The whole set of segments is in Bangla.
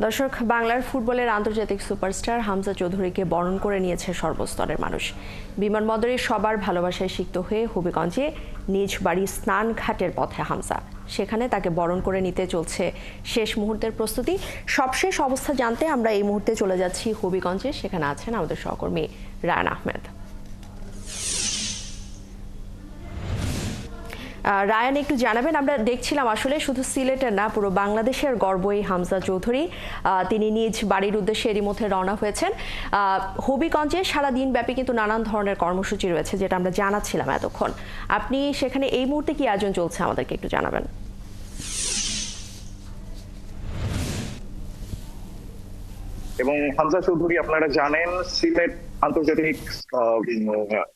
দর্শক, বাংলার ফুটবলের আন্তর্জাতিক সুপারস্টার হামজা চৌধুরীকে বরণ করে নিয়েছে সর্বস্তরের মানুষ। বিমানবন্দরে সবার ভালোবাসায় সিক্ত হয়ে হবিগঞ্জে নিজ বাড়ি স্নানঘাটের পথে হামজা। সেখানে তাকে বরণ করে নিতে চলছে শেষ মুহূর্তের প্রস্তুতি। সবশেষ অবস্থা জানতে আমরা এই মুহূর্তে চলে যাচ্ছি হবিগঞ্জে। সেখানে আছেন আমাদের সহকর্মী রায়না আহমেদ। রায়ান, একটু জানাবেন, আমরা দেখছিলাম আসলে শুধু সিলেটের না, পুরো বাংলাদেশের গর্ব এই হামজা চৌধুরী। তিনি নিজ বাড়ির উদ্দেশ্যে এরই মধ্যে রওনা হয়েছেন। হবিগঞ্জে সারাদিন ব্যাপী কিন্তু নানান ধরনের কর্মসূচি রয়েছে, যেটা আমরা জানাচ্ছিলাম এতক্ষণ। আপনি সেখানে এই মুহূর্তে কি আয়োজন চলছে আমাদেরকে একটু জানাবেন। এবং হামজা চৌধুরী আপনারা জানেন সিলেট আন্তর্জাতিক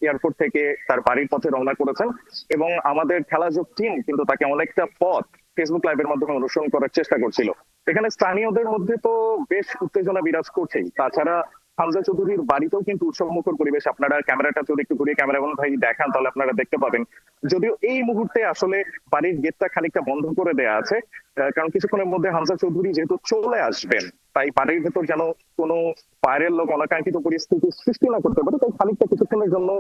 এয়ারপোর্ট থেকে তার বাড়ির পথে রওনা করেছেন এবং আমাদের খেলাযোগ টিম কিন্তু তাকে অনেকটা পথ ফেসবুক লাইভের মাধ্যমে অনুসরণ করার চেষ্টা করছিল। এখানে স্থানীয়দের মধ্যে তো বেশ উত্তেজনা বিরাজ করছেই। তাছাড়া হামজা চৌধুরীর বাড়িতেও কিন্তু উৎসবমুখর পরিবেশ। আপনারা ক্যামেরাটা যদি একটু ঘুরিয়ে ক্যামেরাম্যান ভাই দেখান তাহলে আপনারা দেখতে পাবেন। যদিও এই মুহূর্তে আসলে বাড়ির গেটটা খানিকটা বন্ধ করে দেয়া আছে, কারণ কিছুক্ষণের মধ্যে হামজা চৌধুরী যেহেতু চলে আসবেন, তাই বাড়ির ভেতর যেন কোনো বাইরের লোক অনাকাঙ্ক্ষিত পরিস্থিতি সৃষ্টি না করতে পারে, তাই খানিকটা কিছুক্ষণের জন্য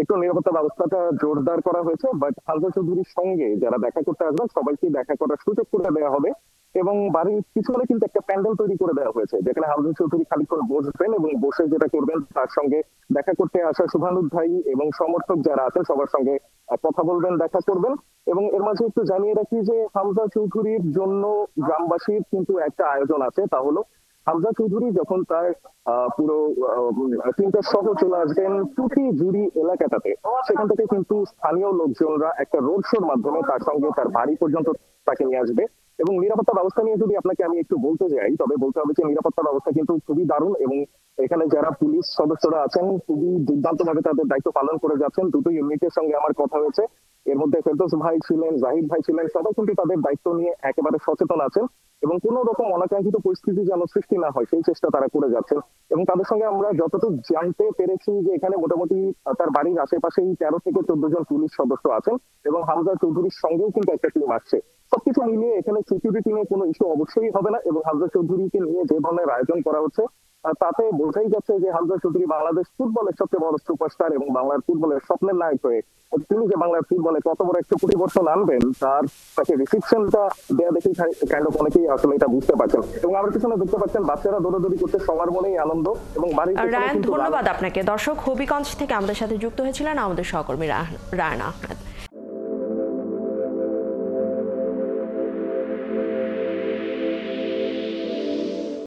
একটু নিরাপত্তা ব্যবস্থাটা জোরদার করা হয়েছে। বাট হামজা চৌধুরীর সঙ্গে যারা দেখা করতে আসবেন সবাইকে দেখা করার সুযোগ করে দেওয়া হবে এবং বাড়ির পিছনে কিন্তু একটা প্যান্ডেল তৈরি করে দেওয়া হয়েছে, যেখানে হামজা চৌধুরী খানিকক্ষণ বসবেন এবং বসে যেটা করবেন তার সঙ্গে দেখা করতে আসা শুভানুর ভাই এবং সমর্থক যারা আছেন সবার সঙ্গে কথা বলবেন, দেখা করবেন। এবং এর মাঝে একটু জানিয়ে রাখি যে হামজা চৌধুরীর জন্য গ্রামবাসীর কিন্তু একটা আয়োজন আছে, তা হলো হামজা চৌধুরী যখন তার পুরো টিমটা সহ চলে আসবেন টুটি জুড়ি এলাকাটাতে, সেখান থেকে কিন্তু স্থানীয় লোকজনরা একটা রোড শোর মাধ্যমে তার সঙ্গে তার বাড়ি পর্যন্ত তাকে নিয়ে আসবে। এবং নিরাপত্তা ব্যবস্থা নিয়ে যদি আপনাকে আমি একটু বলতে যাই, তবে বলতে হবে যে নিরাপত্তা ব্যবস্থা কিন্তু খুবই দারুণ এবং এখানে যারা পুলিশ সদস্যরা আছেন খুবই দুর্দান্ত ভাবে তাদের দায়িত্ব পালন করে যাচ্ছেন। দুটো ইউনিটের সঙ্গে আমার কথা হয়েছে, এর মধ্যে ফেরদৌস ভাই ছিলেন, জাহিদ ভাই ছিলেন, সবাই কিন্তু তাদের দায়িত্ব নিয়ে একেবারে সচেতন আছেন এবং কোন রকম অনাকাঙ্ক্ষিত পরিস্থিতি যেন সৃষ্টি না হয় সেই চেষ্টা তারা করে যাচ্ছেন। এবং তাদের সঙ্গে আমরা যতটুকু জানতে পেরেছি যে এখানে মোটামুটি তার বাড়ির আশেপাশেই 13 থেকে 14 জন পুলিশ সদস্য আছেন এবং হামজা চৌধুরীর সঙ্গেও কিন্তু একটা টিম আসছে। সবকিছু মিলিয়ে এখানে সিকিউরিটি নিয়ে কোনো ইস্যু অবশ্যই হবে না এবং হামজা চৌধুরীকে নিয়ে যে ধরনের আয়োজন করা হচ্ছে তাতে বোঝাই যাচ্ছে যে হামজা চৌধুরী বাংলাদেশ ফুটবলের সবচেয়ে বড় সুপারস্টার এবং বাংলার ফুটবলের স্বপ্নের নায়ক হয়ে তিনি যে বাংলার ফুটবলে কত বড় একটা পরিবর্তন আনবেন তাকে রিসিপশনটা দেয়া দেখে কাইন্ড অফ অনেকেই আসলে এটা বুঝতে পারছেন। এবং আমার পিছনে দেখতে পাচ্ছেন বাচ্চারা দৌড়াদৌড়ি করতে, সবার মনেই আনন্দ এবং বাড়ির রায়ান, ধন্যবাদ আপনাকে। দর্শক, হবিগঞ্জ থেকে আমাদের সাথে যুক্ত হয়েছিলেন আমাদের সহকর্মী রায়না আহমেদ।